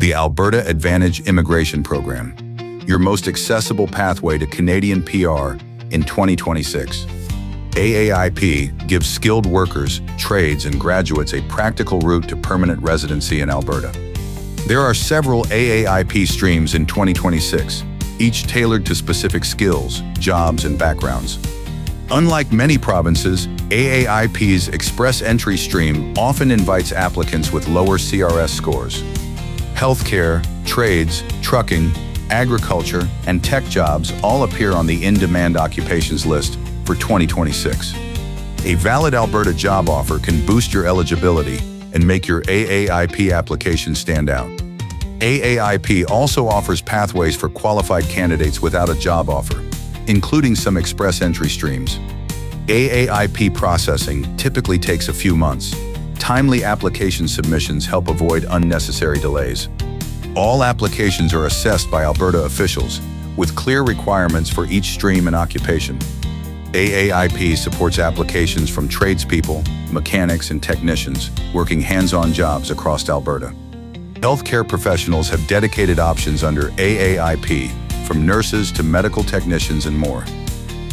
The Alberta Advantage Immigration Program, your most accessible pathway to Canadian PR in 2026. AAIP gives skilled workers, trades, and graduates a practical route to permanent residency in Alberta. There are several AAIP streams in 2026, each tailored to specific skills, jobs, and backgrounds. Unlike many provinces, AAIP's Express Entry stream often invites applicants with lower CRS scores. Healthcare, trades, trucking, agriculture, and tech jobs all appear on the in-demand occupations list for 2026. A valid Alberta job offer can boost your eligibility and make your AAIP application stand out. AAIP also offers pathways for qualified candidates without a job offer, including some express entry streams. AAIP processing typically takes a few months. Timely application submissions help avoid unnecessary delays. All applications are assessed by Alberta officials, with clear requirements for each stream and occupation. AAIP supports applications from tradespeople, mechanics, and technicians working hands-on jobs across Alberta. Healthcare professionals have dedicated options under AAIP, from nurses to medical technicians and more.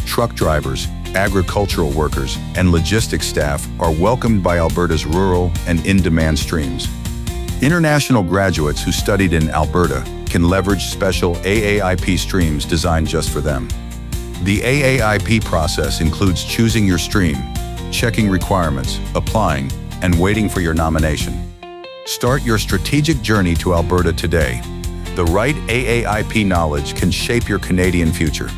Truck drivers, agricultural workers, and logistics staff are welcomed by Alberta's rural and in-demand streams. International graduates who studied in Alberta can leverage special AAIP streams designed just for them. The AAIP process includes choosing your stream, checking requirements, applying, and waiting for your nomination. Start your strategic journey to Alberta today. The right AAIP knowledge can shape your Canadian future.